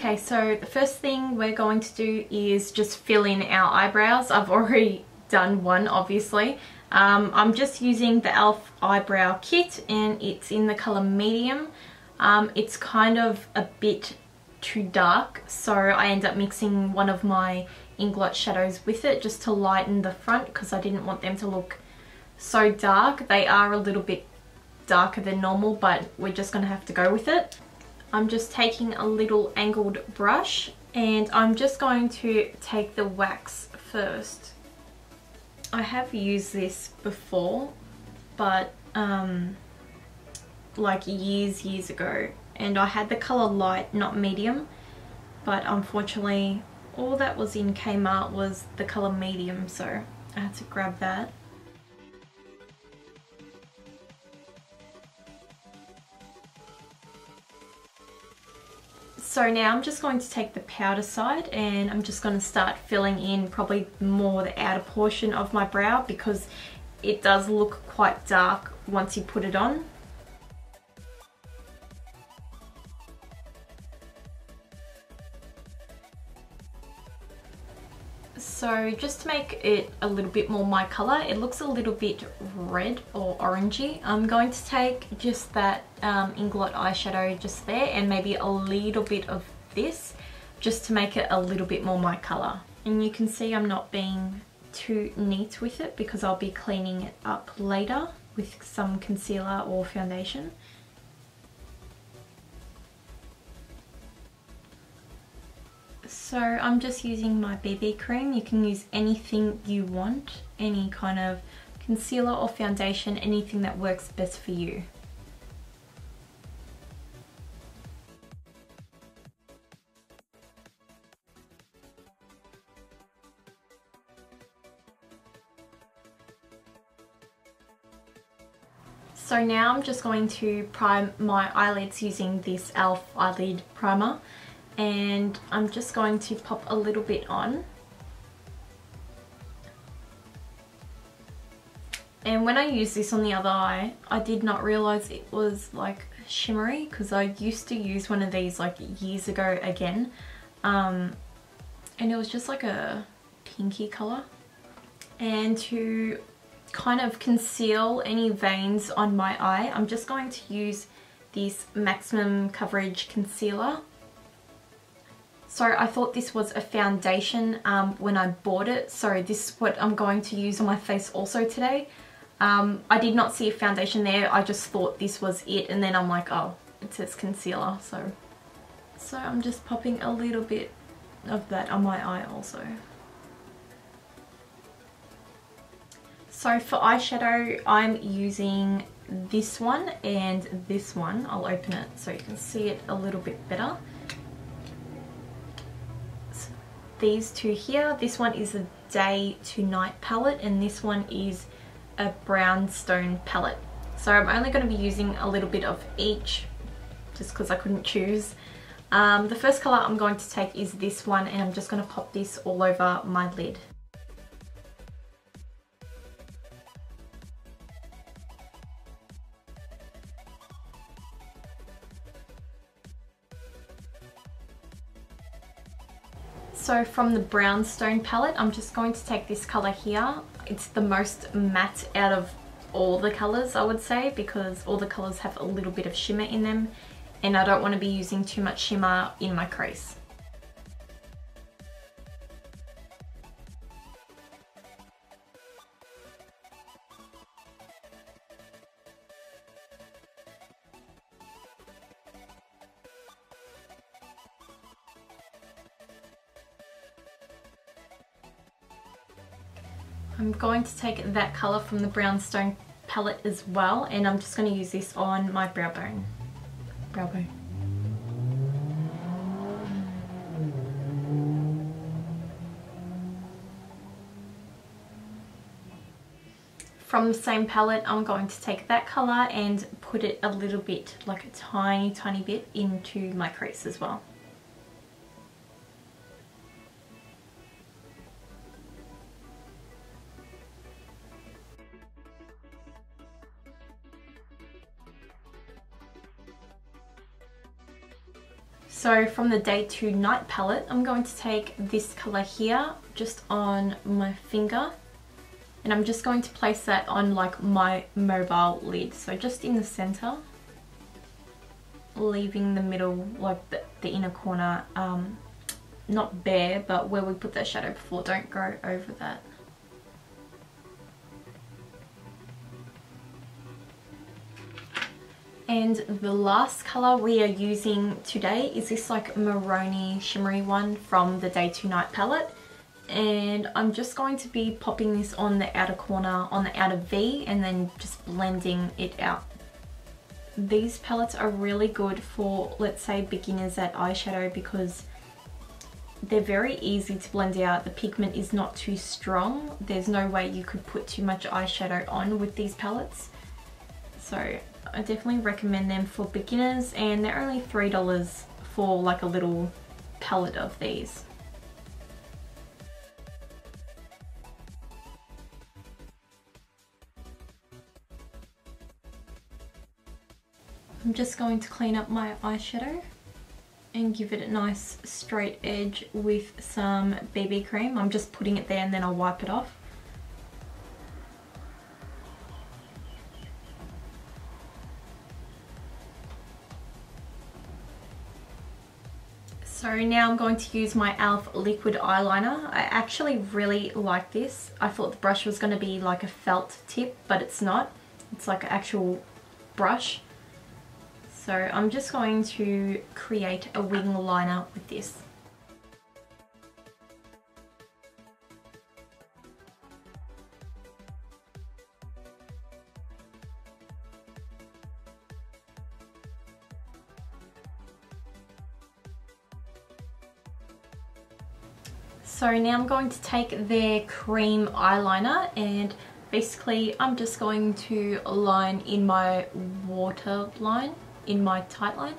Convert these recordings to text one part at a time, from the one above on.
Okay, so the first thing we're going to do is just fill in our eyebrows. I've already done one, obviously. I'm just using the e.l.f. eyebrow kit and it's in the colour medium. It's kind of a bit too dark, so I end up mixing one of my Inglot shadows with it just to lighten the front because I didn't want them to look so dark. They are a little bit darker than normal, but we're just going to have to go with it. I'm just taking a little angled brush and I'm just going to take the wax first. I have used this before, but like years ago, and I had the colour light, not medium, but unfortunately all that was in Kmart was the colour medium, so I had to grab that. So now I'm just going to take the powder side and I'm just going to start filling in probably more the outer portion of my brow because it does look quite dark once you put it on. So just to make it a little bit more my colour, it looks a little bit red or orangey. I'm going to take just that Inglot eyeshadow just there and maybe a little bit of this just to make it a little bit more my colour. And you can see I'm not being too neat with it because I'll be cleaning it up later with some concealer or foundation. So I'm just using my BB cream. You can use anything you want, any kind of concealer or foundation, anything that works best for you. So now I'm just going to prime my eyelids using this e.l.f. Eyelid Primer. And I'm just going to pop a little bit on. And when I used this on the other eye, I did not realise it was like shimmery because I used to use one of these like years ago again. And it was just like a pinky colour. And to kind of conceal any veins on my eye, I'm just going to use this maximum coverage concealer. So I thought this was a foundation when I bought it, so this is what I'm going to use on my face also today. I did not see a foundation there, I just thought this was it, and then I'm like, oh, it says concealer, so I'm just popping a little bit of that on my eye also. So for eyeshadow, I'm using this one and this one. I'll open it so you can see it a little bit better. These two here, this one is a day to night palette and this one is a brownstone palette. So I'm only going to be using a little bit of each just because I couldn't choose. The first colour I'm going to take is this one and I'm just going to pop this all over my lid. So from the brownstone palette, I'm just going to take this colour here. It's the most matte out of all the colours, I would say, because all the colours have a little bit of shimmer in them and I don't want to be using too much shimmer in my crease. I'm going to take that colour from the brownstone palette as well and I'm just going to use this on my brow bone. From the same palette, I'm going to take that colour and put it a little bit, like a tiny bit, into my crease as well. So from the Day 2 Night palette, I'm going to take this colour here, just on my finger. And I'm just going to place that on like my mobile lid. So just in the centre, leaving the middle, like the inner corner, not bare, but where we put that shadow before, don't go over that. And the last colour we are using today is this like maroni shimmery one from the Day 2 Night palette. And I'm just going to be popping this on the outer corner, on the outer V, and then just blending it out. These palettes are really good for, let's say, beginners at eyeshadow because they're very easy to blend out. The pigment is not too strong. There's no way you could put too much eyeshadow on with these palettes. So I definitely recommend them for beginners, and they're only $3 for like a little palette of these. I'm just going to clean up my eyeshadow and give it a nice straight edge with some BB cream. I'm just putting it there and then I'll wipe it off. So now I'm going to use my e.l.f. liquid eyeliner. I actually really like this. I thought the brush was going to be like a felt tip, but it's not. It's like an actual brush. So I'm just going to create a wing liner with this. So now I'm going to take their cream eyeliner, and basically I'm just going to line in my waterline, in my tight line.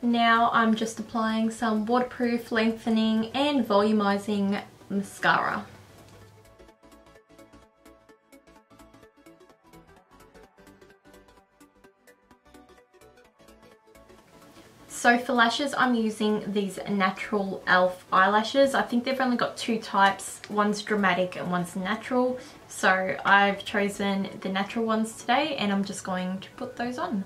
Now I'm just applying some waterproof, lengthening and volumizing mascara. So for lashes, I'm using these natural e.l.f. eyelashes. I think they've only got two types. One's dramatic and one's natural. So I've chosen the natural ones today, and I'm just going to put those on.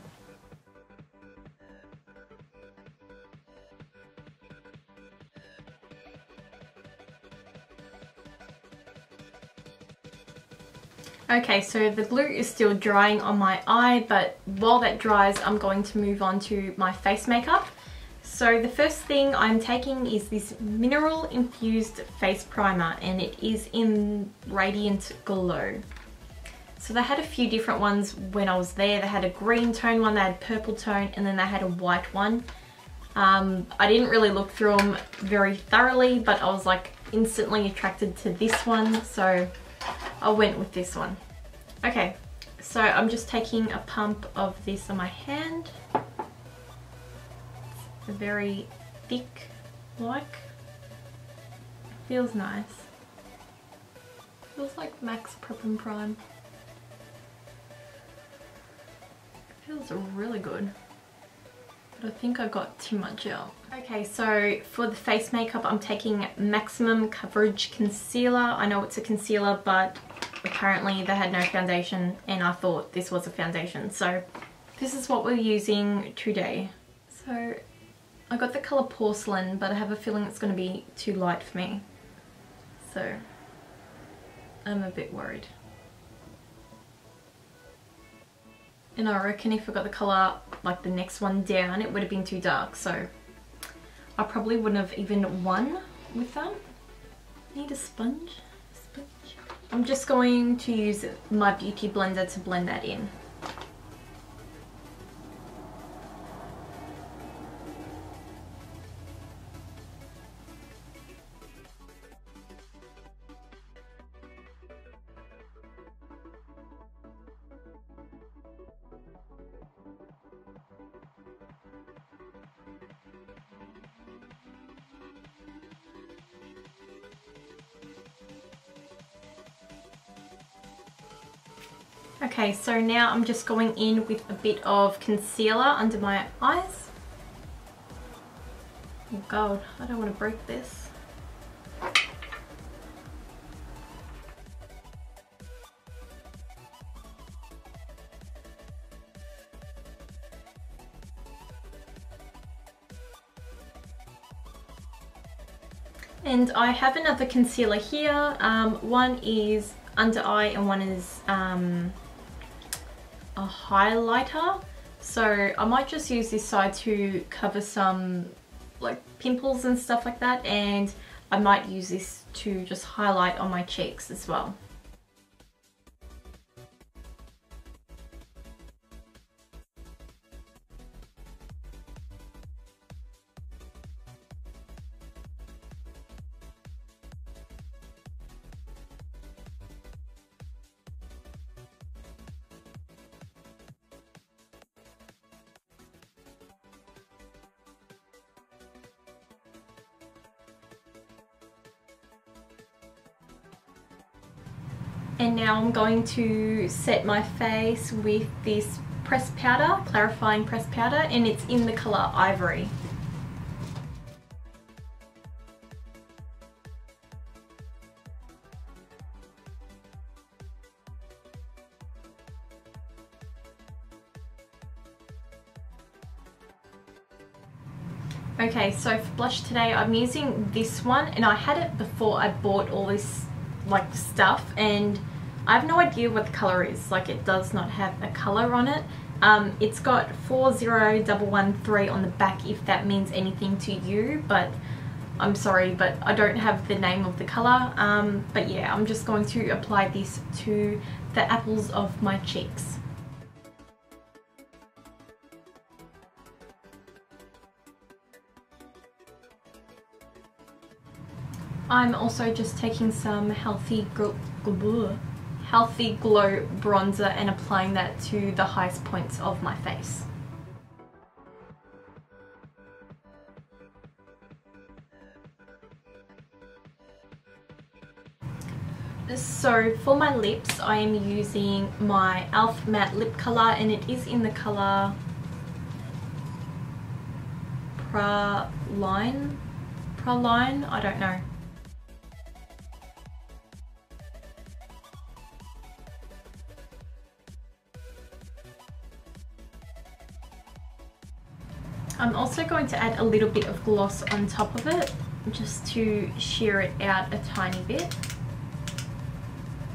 Okay, so the glue is still drying on my eye, but while that dries, I'm going to move on to my face makeup. So the first thing I'm taking is this Mineral Infused Face Primer, and it is in Radiant Glow. So they had a few different ones when I was there. They had a green tone one, they had purple tone, and then they had a white one. I didn't really look through them very thoroughly, but I was like instantly attracted to this one, so I went with this one. Okay, so I'm just taking a pump of this on my hand. It's very thick, like. Feels nice. Feels like Max Prep and Prime. Feels really good. But I think I got too much out. Okay, so for the face makeup, I'm taking Maximum Coverage Concealer. I know it's a concealer, but apparently they had no foundation, and I thought this was a foundation. So this is what we're using today. So I got the colour Porcelain, but I have a feeling it's going to be too light for me. So I'm a bit worried. And I reckon if I got the colour like the next one down, it would have been too dark. So I probably wouldn't have even won with that. Need a sponge? I'm just going to use my beauty blender to blend that in. Okay, so now I'm just going in with a bit of concealer under my eyes. Oh god, I don't want to break this. And I have another concealer here. One is under eye and one is a highlighter. So I might just use this side to cover some like pimples and stuff like that, and I might use this to just highlight on my cheeks as well. And now I'm going to set my face with this pressed powder, clarifying pressed powder, and it's in the colour Ivory. Okay, so for blush today I'm using this one, and I had it before I bought all this like stuff, and I have no idea what the colour is. Like, it does not have a colour on it. It's got 40113 on the back, if that means anything to you, but I'm sorry, but I don't have the name of the colour. But yeah, I'm just going to apply this to the apples of my cheeks. I'm also just taking some Healthy Glow bronzer and applying that to the highest points of my face. So for my lips, I am using my e.l.f. matte lip colour, and it is in the colour Praline, I don't know. I'm also going to add a little bit of gloss on top of it, just to sheer it out a tiny bit.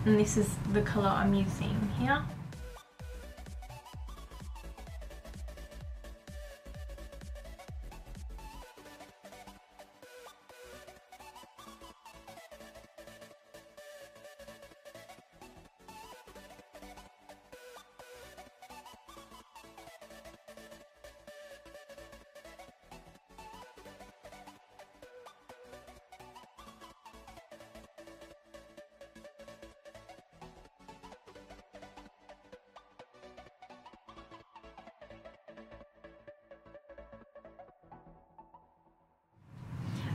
And this is the colour I'm using here.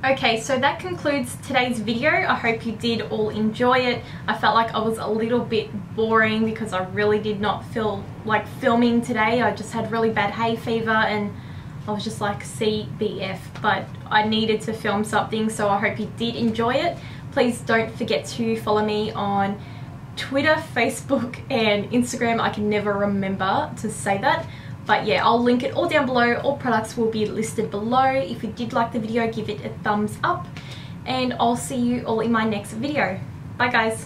Okay, so that concludes today's video. I hope you did all enjoy it. I felt like I was a little bit boring because I really did not feel like filming today. I just had really bad hay fever and I was just like CBF, but I needed to film something, so I hope you did enjoy it. Please don't forget to follow me on Twitter, Facebook and Instagram. I can never remember to say that. But yeah, I'll link it all down below. All products will be listed below. If you did like the video, give it a thumbs up. And I'll see you all in my next video. Bye guys.